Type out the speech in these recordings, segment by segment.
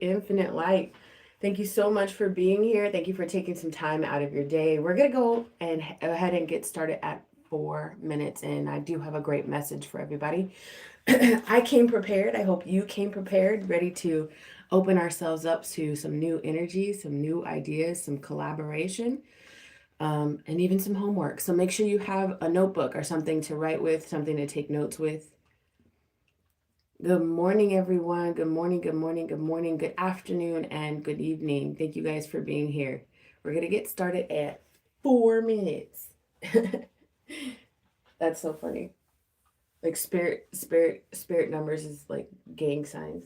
Infinite light. Thank you so much for being here. Thank you for taking some time out of your day. We're going to go and ahead and get started at 4 minutes in. I do have a great message for everybody. I came prepared. I hope you came prepared, ready to open ourselves up to some new energy, some new ideas, some collaboration, and even some homework. So make sure you have a notebook or something to write with, something to take notes with. Good morning, everyone. Good morning, good morning, good morning, good afternoon, and good evening. Thank you guys for being here. We're going to get started at 4 minutes. That's so funny. Like spirit numbers is like gang signs.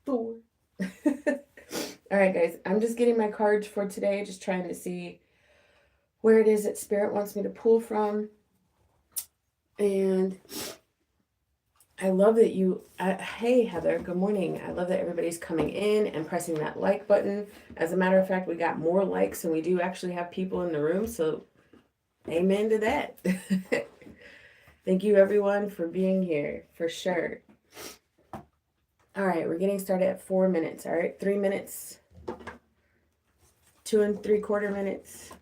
4. All right, guys. I'm just getting my cards for today, just trying to see where it is that spirit wants me to pull from. And I love that you, hey Heather, good morning. I love that everybody's coming in and pressing that like button. As a matter of fact, we got more likes than we do actually have people in the room. So amen to that. Thank you everyone for being here, for sure. All right, we're getting started at 4 minutes. All right, 3 minutes, 2 3/4 minutes.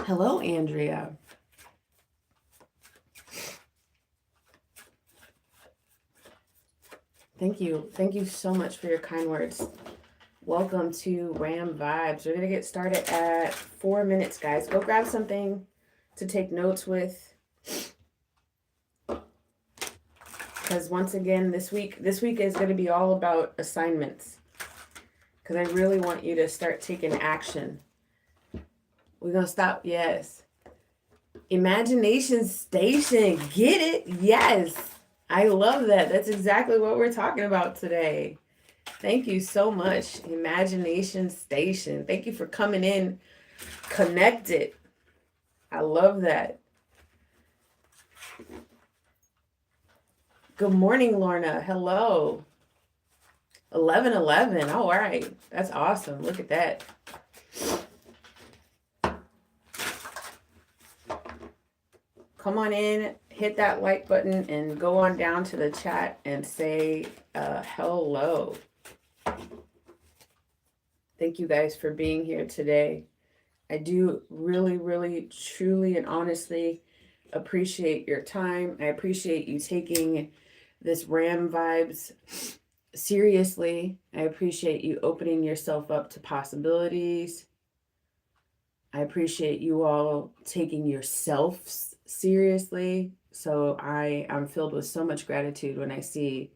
Hello, Andrea. Thank you. Thank you so much for your kind words. Welcome to RAM Vibes. We're going to get started at 4 minutes, guys. Go grab something to take notes with. Because once again, this week is going to be all about assignments. Because I really want you to start taking action. We're going to stop. Yes. Imagination Station. Get it? Yes. I love that. That's exactly what we're talking about today. Thank you so much, Imagination Station. Thank you for coming in connected. I love that. Good morning, Lorna. Hello. 11:11. Oh, all right. That's awesome. Look at that. Come on in, hit that like button, and go on down to the chat and say hello. Thank you guys for being here today. I do really, really, truly, and honestly appreciate your time. I appreciate you taking this RAM Vibes seriously. I appreciate you opening yourself up to possibilities. I appreciate you all taking yourselves seriously. So I am filled with so much gratitude when I see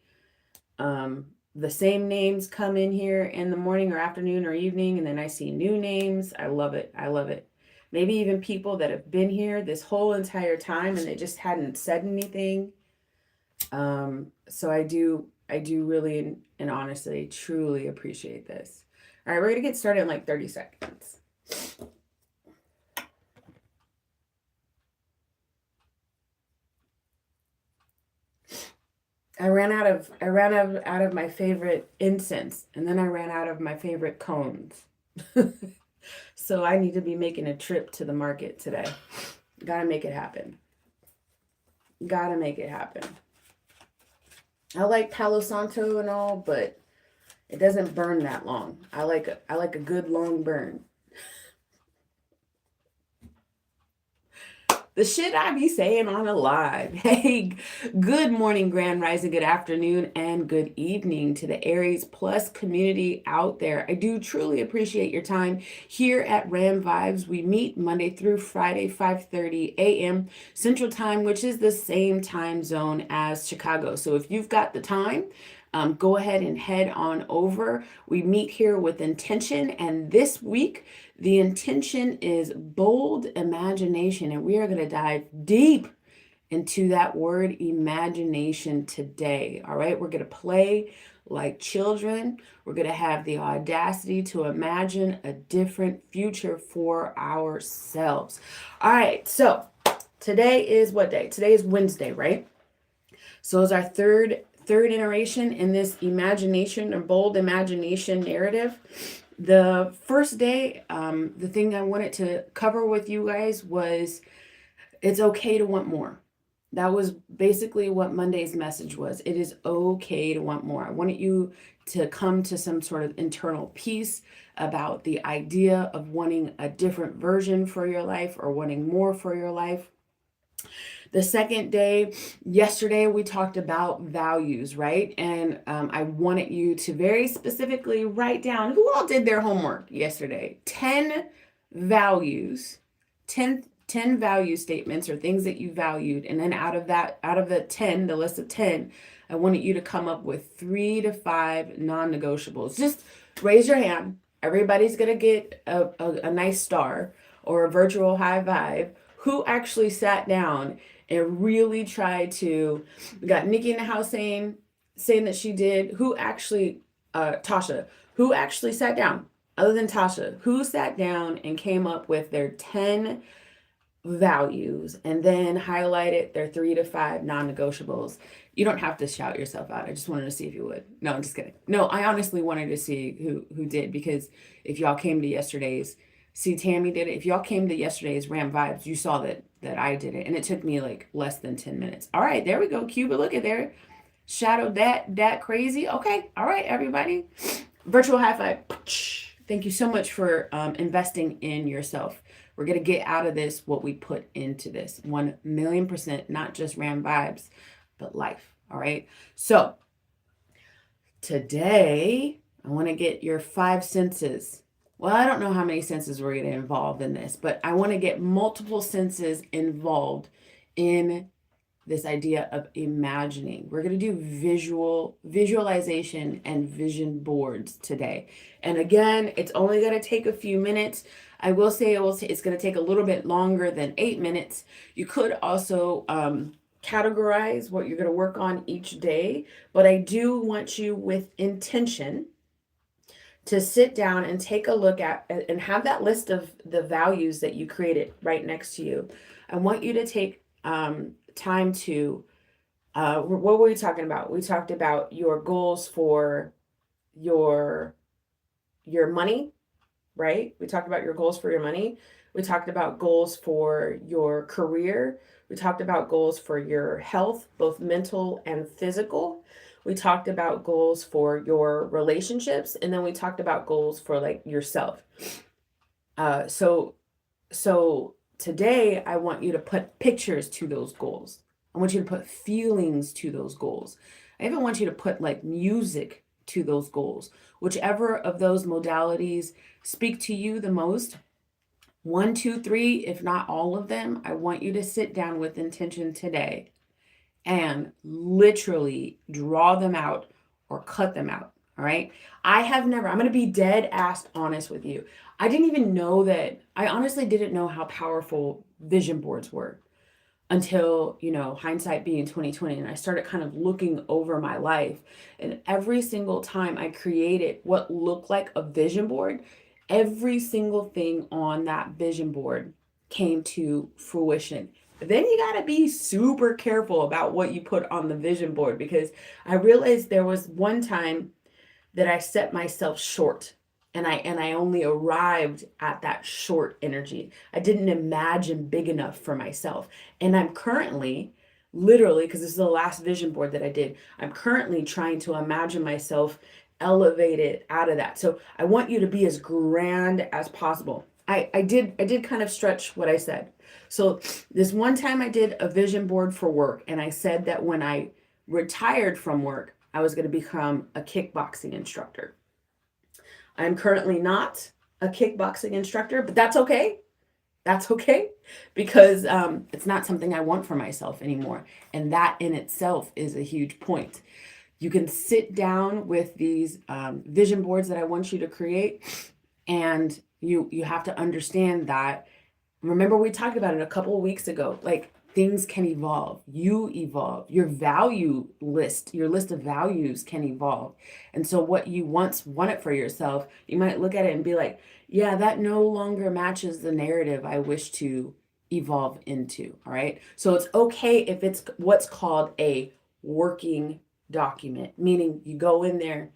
the same names come in here in the morning or afternoon or evening, and then I see new names. I love it. I love it. Maybe even people that have been here this whole entire time and they just hadn't said anything. So I do really and honestly, truly appreciate this. All right, we're going to get started in like 30 seconds. I ran out of my favorite incense, and then I ran out of my favorite cones. So I need to be making a trip to the market today. Gotta make it happen. Gotta make it happen. I like Palo Santo and all, but it doesn't burn that long. I like a good long burn. The shit I be saying on a live. Hey, good morning, Grand Rising, good afternoon, and good evening to the Aries Plus community out there. I do truly appreciate your time here at RAM Vibes. We meet Monday through Friday, 5:30 a.m. Central Time, which is the same time zone as Chicago. So if you've got the time, go ahead and head on over. We meet here with intention, and this week, the intention is bold imagination, and we are going to dive deep into that word imagination today. All right, we're going to play like children. We're going to have the audacity to imagine a different future for ourselves. All right, so today is what day? Today is Wednesday, right? So it's our third iteration in this imagination or bold imagination narrative. The first day, the thing I wanted to cover with you guys was it's okay to want more. That was basically what Monday's message was. It is okay to want more. I wanted you to come to some sort of internal peace about the idea of wanting a different version for your life or wanting more for your life. The second day, yesterday, we talked about values, right? And I wanted you to very specifically write down who all did their homework yesterday. 10 values, 10 value statements or things that you valued. And then out of that, out of the 10, the list of 10, I wanted you to come up with 3 to 5 non negotiables. Just raise your hand. Everybody's going to get a nice star or a virtual high five. Who actually sat down and really tried to, we got Nikki in the house saying that she did. Who actually, Tasha, who actually sat down other than Tasha, who sat down and came up with their 10 values and then highlighted their 3 to 5 non-negotiables? You don't have to shout yourself out. I just wanted to see if you would. No, I'm just kidding. No, I honestly wanted to see who did, because if y'all came to yesterday's, see, Tammy did it. If y'all came to yesterday's Ram Vibes, you saw that I did it, and it took me like less than 10 minutes. All right, there we go. Cuba, look at there. Shadowed that crazy. Okay, all right, everybody. Virtual high five. Thank you so much for investing in yourself. We're going to get out of this what we put into this. 1,000,000%, not just Ram Vibes, but life. All right. So today, I want to get your 5 senses. Well, I don't know how many senses we're going to involve in this, but I want to get multiple senses involved in this idea of imagining. We're going to do visualization and vision boards today. And again, it's only going to take a few minutes. I will say it's going to take a little bit longer than 8 minutes. You could also categorize what you're going to work on each day, but I do want you with intention to sit down and take a look at and have that list of the values that you created right next to you. I want you to take time to, what were we talking about? We talked about your goals for your money, right? We talked about your goals for your money. We talked about goals for your career. We talked about goals for your health, both mental and physical. We talked about goals for your relationships, and then we talked about goals for like yourself. So today I want you to put pictures to those goals. I want you to put feelings to those goals. I even want you to put like music to those goals. Whichever of those modalities speak to you the most, 1, 2, 3, if not all of them, I want you to sit down with intention today and literally draw them out or cut them out. All right. I'm going to be dead ass honest with you. I didn't even know that. I honestly didn't know how powerful vision boards were until, hindsight being 2020. And I started kind of looking over my life. And every single time I created what looked like a vision board, every single thing on that vision board came to fruition. Then you got to be super careful about what you put on the vision board, because I realized there was one time that I set myself short, and I only arrived at that short energy. I didn't imagine big enough for myself. And I'm currently, literally, because this is the last vision board that I did, I'm currently trying to imagine myself elevated out of that. So I want you to be as grand as possible. I did kind of stretch what I said. So this one time I did a vision board for work, and I said that when I retired from work, I was going to become a kickboxing instructor. I'm currently not a kickboxing instructor, but that's okay. That's okay, because it's not something I want for myself anymore. And that in itself is a huge point. You can sit down with these vision boards that I want you to create, and you have to understand that. Remember, we talked about it a couple of weeks ago. Like, things can evolve. You evolve. Your value list, your list of values can evolve. And so what you once wanted for yourself, you might look at it and be like, yeah, that no longer matches the narrative I wish to evolve into. All right. So it's okay if it's what's called a working document, meaning you go in there,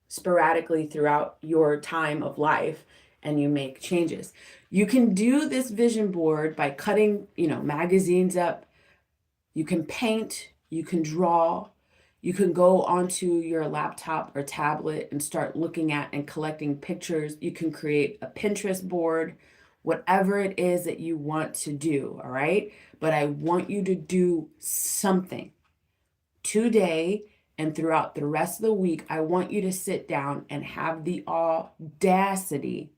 sporadically throughout your time of life and you make changes. You can do this vision board by cutting, magazines up. You can paint, you can draw, you can go onto your laptop or tablet and start looking at and collecting pictures. You can create a Pinterest board, whatever it is that you want to do, all right? But I want you to do something today and throughout the rest of the week. I want you to sit down and have the audacity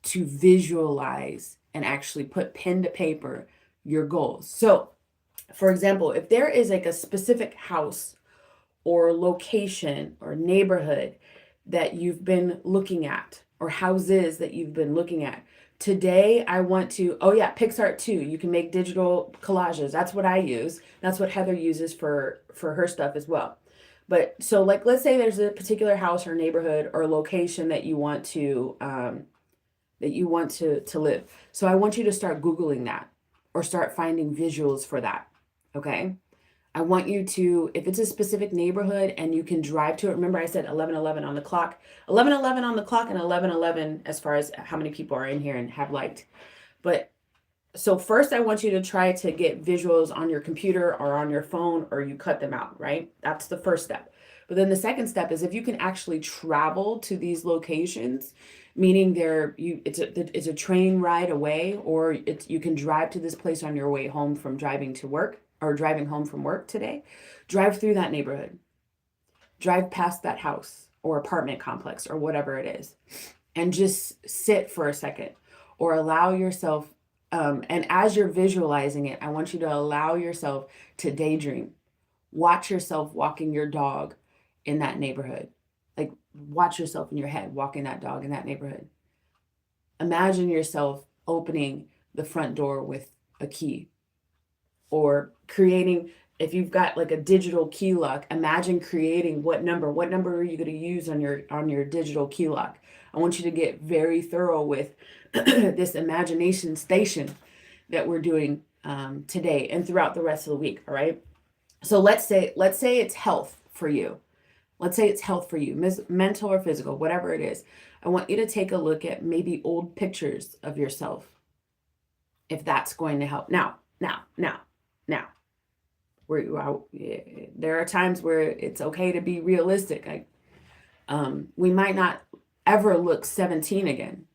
to visualize and actually put pen to paper your goals. So, for example, if there is like a specific house or location or neighborhood that you've been looking at, or houses that you've been looking at, today I want to, oh yeah, PixArt too. You can make digital collages. That's what I use. That's what Heather uses for her stuff as well. But so like, let's say there's a particular house or neighborhood or location that you want to live. So I want you to start Googling that or start finding visuals for that. Okay. I want you to, if it's a specific neighborhood and you can drive to it, remember I said 11:11 on the clock, 11:11 on the clock, and 11:11 as far as how many people are in here and have liked. But so first I want you to try to get visuals on your computer or on your phone, or you cut them out, right? That's the first step. But then the second step is if you can actually travel to these locations, meaning it's a train ride away, or you can drive to this place on your way home from driving to work or driving home from work today. Drive through that neighborhood, drive past that house or apartment complex or whatever it is, and just sit for a second or allow yourself. And as you're visualizing it, I want you to allow yourself to daydream. Watch yourself walking your dog in that neighborhood. Like, watch yourself in your head walking that dog in that neighborhood. Imagine yourself opening the front door with a key, or creating, if you've got like a digital key lock, imagine creating what number are you going to use on your digital key lock. I want you to get very thorough with this imagination station that we're doing today and throughout the rest of the week. All right. So let's say it's health for you. Let's say it's health for you, mental or physical, whatever it is. I want you to take a look at maybe old pictures of yourself, if that's going to help. Now, there are times where it's okay to be realistic. We might not ever look 17 again,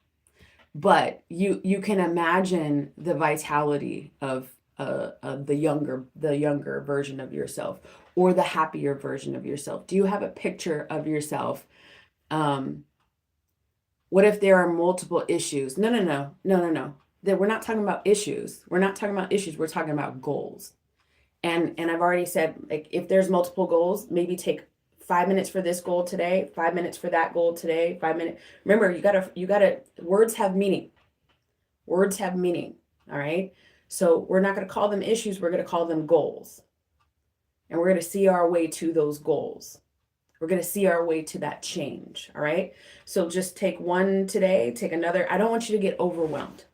but you can imagine the vitality of the younger version of yourself, or the happier version of yourself. Do you have a picture of yourself? What if there are multiple issues? No. That we're not talking about issues. We're talking about goals. And I've already said, like, if there's multiple goals, maybe take 5 minutes for this goal today, 5 minutes for that goal today, 5 minutes. Remember, you gotta, words have meaning. Words have meaning. All right. So we're not going to call them issues. We're going to call them goals. And we're going to see our way to those goals. We're going to see our way to that change. All right. So just take one today, take another. I don't want you to get overwhelmed.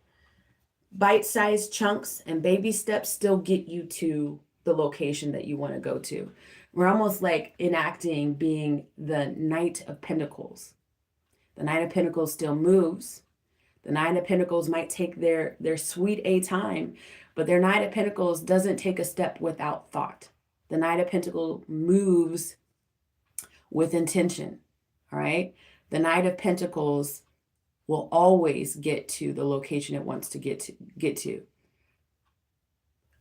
Bite-sized chunks and baby steps still get you to the location that you want to go to. We're almost like enacting being the Knight of Pentacles. The Knight of Pentacles still moves. The Nine of Pentacles might take their sweet a time, but their Knight of Pentacles doesn't take a step without thought. The Knight of Pentacles moves with intention, all right? The Knight of Pentacles will always get to the location it wants to get to.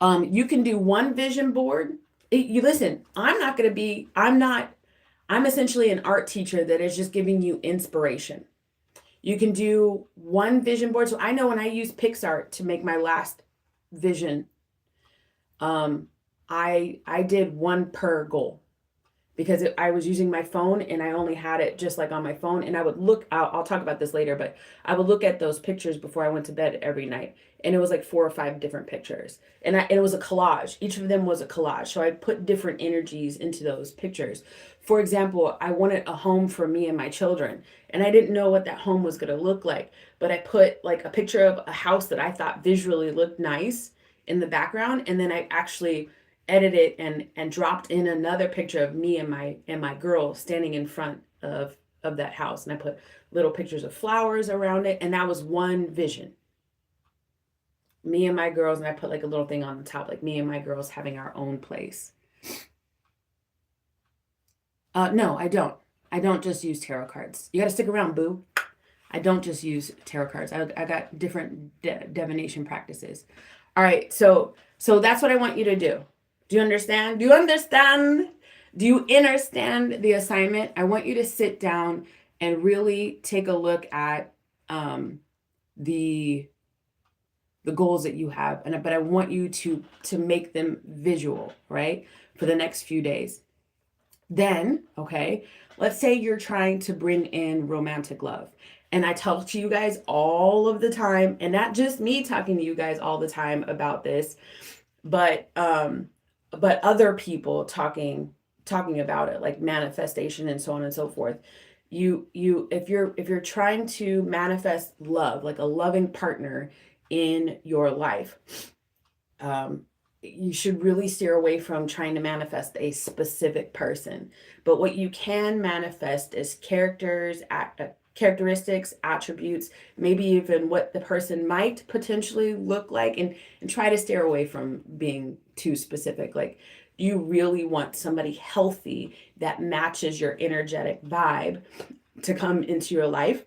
You can do one vision board. You listen, I'm essentially an art teacher that is just giving you inspiration. You can do one vision board. So I know when I use PixArt to make my last vision, I did one per goal, because I was using my phone and I only had it just like on my phone. And I would look, I'll talk about this later, but I would look at those pictures before I went to bed every night. And it was like 4 or 5 different pictures. And it was a collage. Each of them was a collage. So I put different energies into those pictures. For example, I wanted a home for me and my children. And I didn't know what that home was going to look like. But I put like a picture of a house that I thought visually looked nice in the background. And then I actually edited and dropped in another picture of me and my girl standing in front of that house, and I put little pictures of flowers around it, and that was one vision. Me and my girls, and I put like a little thing on the top, like me and my girls having our own place. No, I don't. I don't just use tarot cards. You got to stick around, boo. I don't just use tarot cards. I got different divination practices. All right, so that's what I want you to do. Do you understand? Do you understand? Do you understand the assignment? I want you to sit down and really take a look at the goals that you have, but I want you to make them visual, right? For the next few days. Then, okay, let's say you're trying to bring in romantic love. And I talk to you guys all of the time, and not just me talking to you guys all the time about this, but other people talking about it, like manifestation and so on and so forth. If you're trying to manifest love, like a loving partner in your life, you should really steer away from trying to manifest a specific person. But what you can manifest is characteristics, attributes, maybe even what the person might potentially look like, and try to steer away from being too specific. Like, you really want somebody healthy that matches your energetic vibe to come into your life.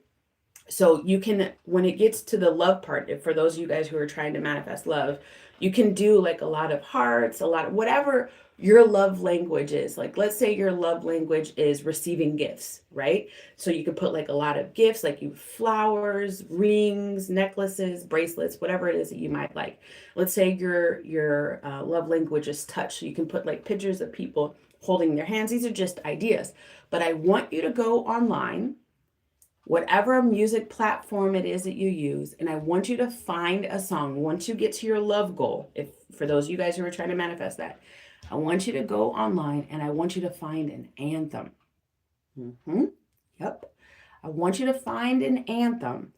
So you can, when it gets to the love part, for those of you guys who are trying to manifest love, you can do like a lot of hearts, a lot of whatever your love language is. Like, let's say your love language is receiving gifts, right? So you could put like a lot of gifts, like flowers, rings, necklaces, bracelets, whatever it is that you might like. Let's say your love language is touch. So you can put like pictures of people holding their hands. These are just ideas. But I want you to go online, whatever music platform it is that you use, and I want you to find a song. Once you get to your love goal, if for those of you guys who are trying to manifest that, I want you to go online and I want you to find an anthem. Yep. I want you to find an anthem.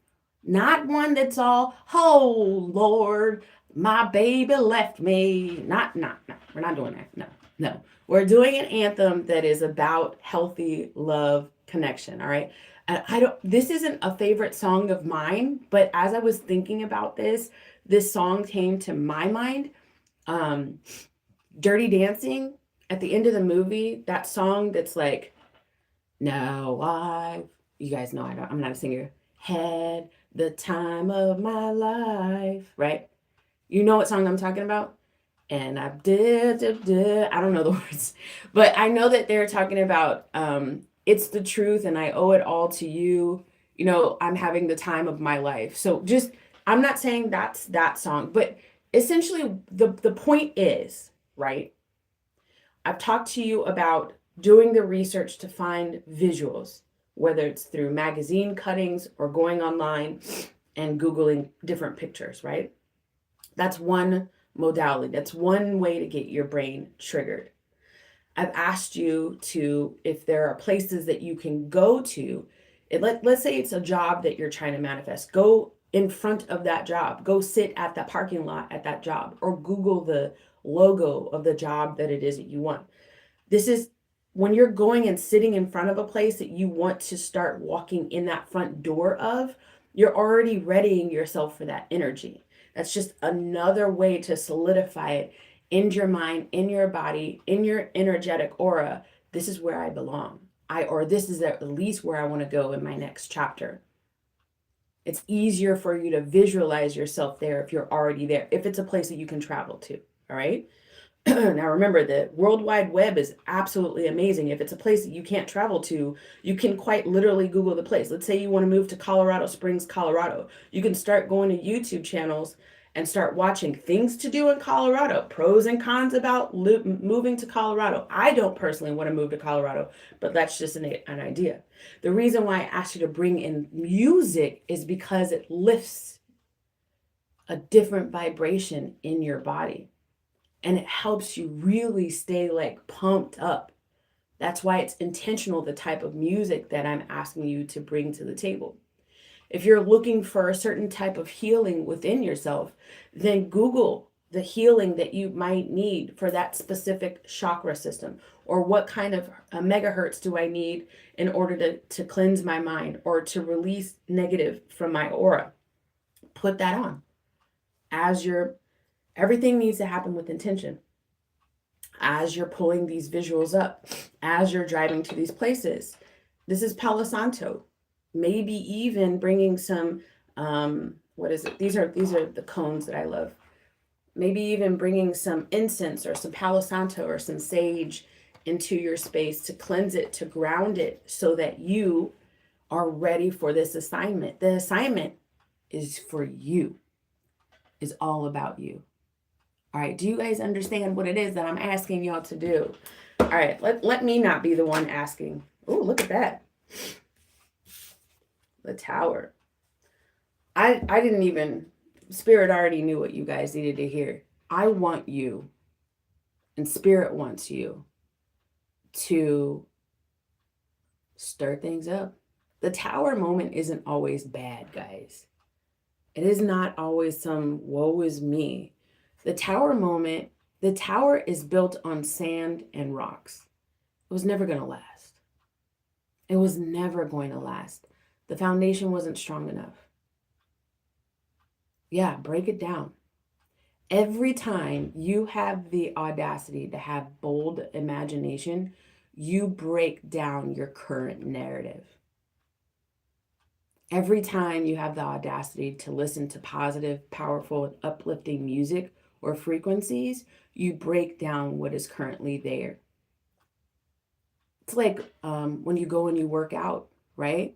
Not one that's all, oh Lord, my baby left me. No. We're not doing that. No. We're doing an anthem that is about healthy love connection. All right. And this isn't a favorite song of mine, but as I was thinking about this song came to my mind. Dirty Dancing, at the end of the movie, that song that's like, you guys know I'm not a singer, had the time of my life, right? You know what song I'm talking about? And I don't know the words, but I know that they're talking about, it's the truth and I owe it all to you. You know, I'm having the time of my life. So I'm not saying that's that song, but essentially the point is, right? I've talked to you about doing the research to find visuals, whether it's through magazine cuttings or going online and Googling different pictures, right? That's one modality. That's one way to get your brain triggered. I've asked you to, if there are places that you can go to, let's say it's a job that you're trying to manifest, go in front of that job, go sit at the parking lot at that job, or Google the logo of the job that it is that you want. This is when you're going and sitting in front of a place that you want to start walking in that front door of, you're already readying yourself for that energy. That's just another way to solidify it in your mind, in your body, in your energetic aura. This is where I belong. Or this is at least where I want to go in my next chapter. It's easier for you to visualize yourself there if you're already there, if it's a place that you can travel to. All right. Now remember, the World Wide Web is absolutely amazing. If it's a place that you can't travel to, you can quite literally Google the place. Let's say you want to move to Colorado Springs, Colorado. You can start going to YouTube channels and start watching things to do in Colorado, pros and cons about moving to Colorado. I don't personally want to move to Colorado, but that's just an idea. The reason why I asked you to bring in music is because it lifts a different vibration in your body. And it helps you really stay like pumped up. That's why it's intentional, the type of music that I'm asking you to bring to the table. If you're looking for a certain type of healing within yourself, then Google the healing that you might need for that specific chakra system, or what kind of megahertz do I need in order to cleanse my mind or to release negative from my aura. Put that on. As you're, everything needs to happen with intention. As you're pulling these visuals up, as you're driving to these places, this is Palo Santo. Maybe even bringing some, what is it? These are the cones that I love. Maybe even bringing some incense or some Palo Santo or some sage into your space to cleanse it, to ground it, so that you are ready for this assignment. The assignment is for you, is all about you. All right, do you guys understand what it is that I'm asking y'all to do? All right, let me not be the one asking. Oh, look at that. The Tower. I didn't even, Spirit already knew what you guys needed to hear. I want you, and Spirit wants you to stir things up. The Tower moment isn't always bad, guys. It is not always some woe is me. The Tower moment, the tower is built on sand and rocks. It was never going to last. It was never going to last. The foundation wasn't strong enough. Yeah, break it down. Every time you have the audacity to have bold imagination, you break down your current narrative. Every time you have the audacity to listen to positive, powerful, and uplifting music or frequencies, you break down what is currently there. It's like when you go and you work out, right?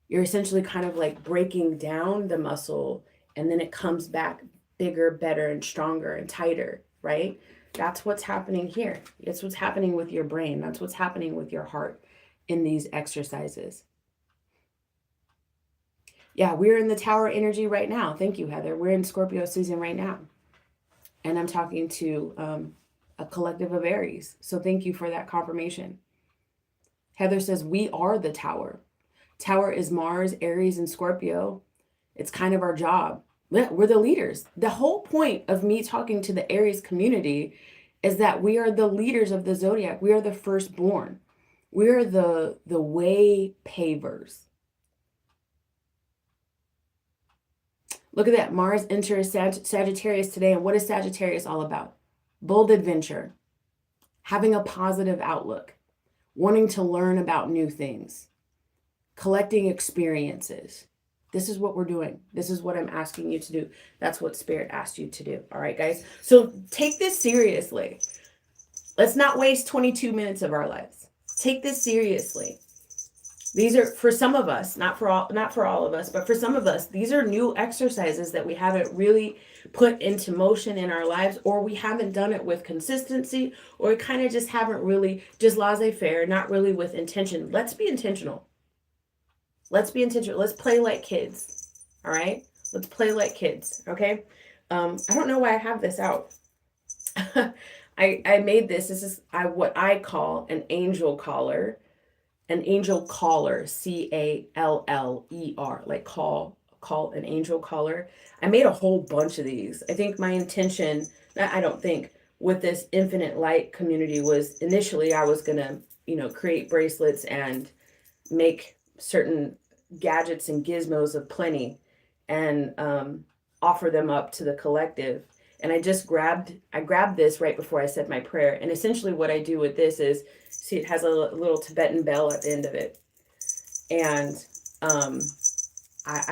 You're essentially kind of like breaking down the muscle, and then it comes back bigger, better, and stronger and tighter, right? That's what's happening here. That's what's happening with your brain. That's what's happening with your heart in these exercises. Yeah, we're in the Tower energy right now. Thank you, Heather. We're in Scorpio season right now. And I'm talking to a collective of Aries. So thank you for that confirmation. Heather says, we are the Tower. Tower is Mars, Aries, and Scorpio. It's kind of our job. We're the leaders. The whole point of me talking to the Aries community is that we are the leaders of the zodiac. We are the firstborn. We're the way pavers. Look at that. Mars enters Sagittarius today. And what is Sagittarius all about? Bold adventure, having a positive outlook, wanting to learn about new things, collecting experiences. This is what we're doing. This is what I'm asking you to do. That's what Spirit asked you to do. All right, guys. So take this seriously. Let's not waste 22 minutes of our lives. Take this seriously. These are, for some of us, not for all of us, but for some of us, these are new exercises that we haven't really put into motion in our lives, or we haven't done it with consistency, or we kind of just haven't really, just laissez-faire, not really with intention. Let's be intentional. Let's be intentional. Let's play like kids. All right? Let's play like kids. Okay? I don't know why I have this out. I made this. This is what I call an angel collar. An angel collar, CALLER, like call an angel collar. I made a whole bunch of these. I think my intention, I don't think, with this infinite light community was initially I was gonna, create bracelets and make certain gadgets and gizmos of plenty and offer them up to the collective. And I grabbed this right before I said my prayer. And essentially what I do with this is, see, it has a little Tibetan bell at the end of it. And I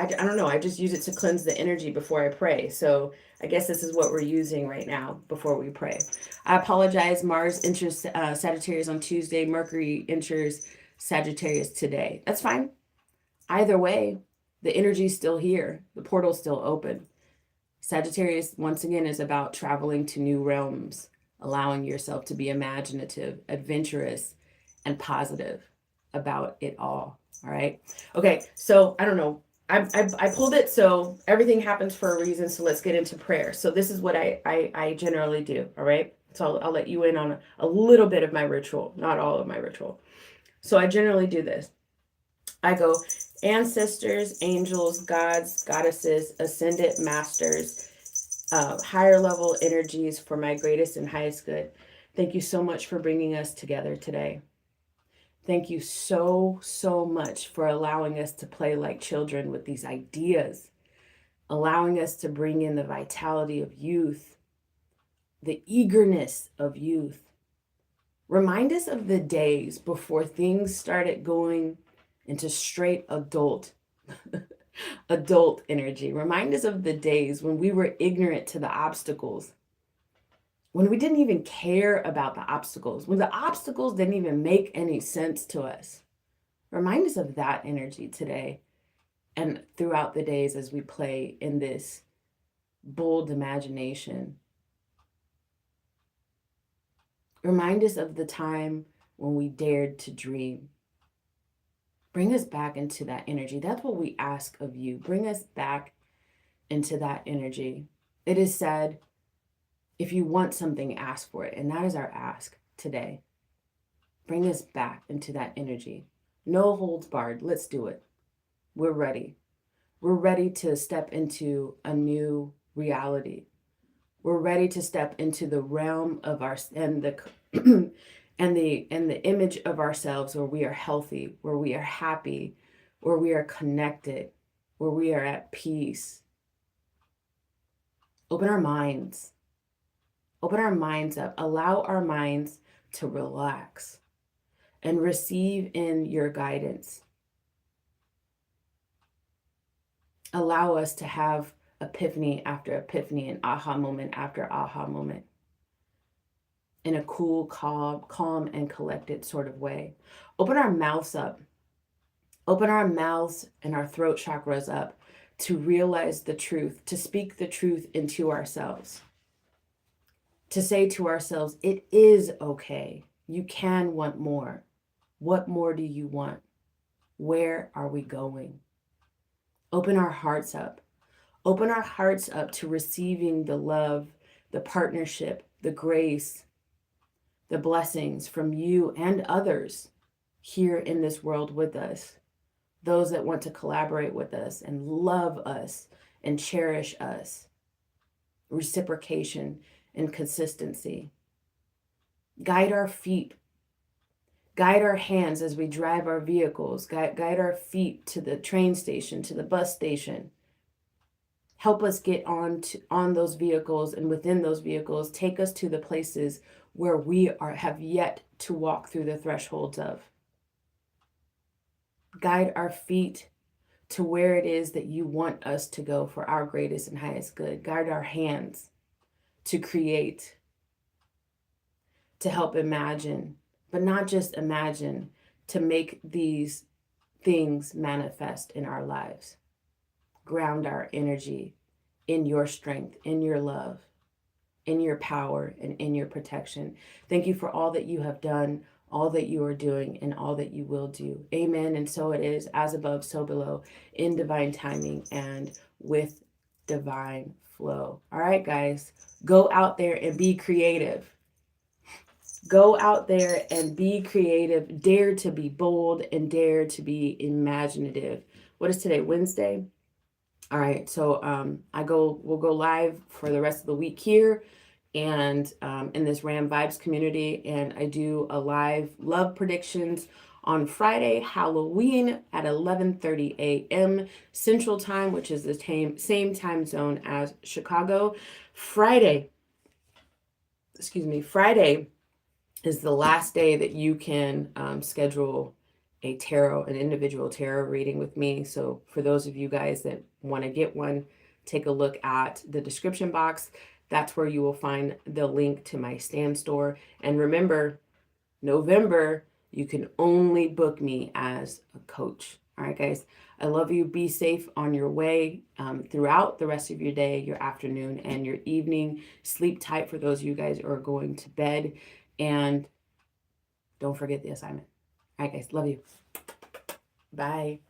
don't know, I just use it to cleanse the energy before I pray. So I guess this is what we're using right now before we pray. I apologize. Mars enters Sagittarius on Tuesday. Mercury enters Sagittarius today. That's fine. Either way, the energy's still here. The portal's still open. Sagittarius, once again, is about traveling to new realms, allowing yourself to be imaginative, adventurous, and positive about it all. All right. Okay. So I don't know. I pulled it. So everything happens for a reason. So let's get into prayer. So this is what I generally do. All right. So I'll let you in on a little bit of my ritual, not all of my ritual. So I generally do this. I go, ancestors, angels, gods, goddesses, ascended masters, higher level energies for my greatest and highest good. Thank you so much for bringing us together today. Thank you so, so much for allowing us to play like children with these ideas, allowing us to bring in the vitality of youth, the eagerness of youth. Remind us of the days before things started going into straight adult energy. Remind us of the days when we were ignorant to the obstacles, when we didn't even care about the obstacles, when the obstacles didn't even make any sense to us. Remind us of that energy today and throughout the days as we play in this bold imagination. Remind us of the time when we dared to dream. Bring us back into that energy. That's what we ask of you. Bring us back into that energy. It is said, if you want something, ask for it. And that is our ask today. Bring us back into that energy. No holds barred. Let's do it. We're ready. We're ready to step into a new reality. We're ready to step into the realm of our and the and the image of ourselves where we are healthy, where we are happy, where we are connected, where we are at peace. Open our minds. Open our minds up. Allow our minds to relax and receive in your guidance. Allow us to have epiphany after epiphany and aha moment after aha moment in a cool, calm and collected sort of way. Open our mouths up. Open our mouths and our throat chakras up to realize the truth, to speak the truth into ourselves. To say to ourselves, it is okay. You can want more. What more do you want? Where are we going? Open our hearts up. Open our hearts up to receiving the love, the partnership, the grace, the blessings from you and others here in this world with us. Those that want to collaborate with us and love us and cherish us. Reciprocation and consistency. Guide our feet. Guide our hands as we drive our vehicles. Guide our feet to the train station, to the bus station. Help us get on those vehicles, and within those vehicles, take us to the places where we have yet to walk through the thresholds of. Guide our feet to where it is that you want us to go for our greatest and highest good. Guide our hands to create, to help imagine, but not just imagine, to make these things manifest in our lives. Ground our energy in your strength, in your love, in your power, and in your protection. Thank you for all that you have done, all that you are doing, and all that you will do. Amen. And so it is, as above, so below, in divine timing and with divine flow. All right, guys, go out there and be creative. Go out there and be creative. Dare to be bold and dare to be imaginative. What is today? Wednesday? All right. So we'll go live for the rest of the week here and in this RAM Vibes community. And I do a live love predictions on Friday, Halloween at 11:30 a.m. Central Time, which is the same time zone as Chicago. Friday is the last day that you can schedule an individual tarot reading with me. So for those of you guys that want to get one, take a look at the description box. That's where you will find the link to my stand store. And remember, November, you can only book me as a coach. All right, guys, I love you. Be safe on your way throughout the rest of your day, your afternoon, and your evening. Sleep tight for those of you guys who are going to bed. And don't forget the assignment. All right, guys, love you. Bye.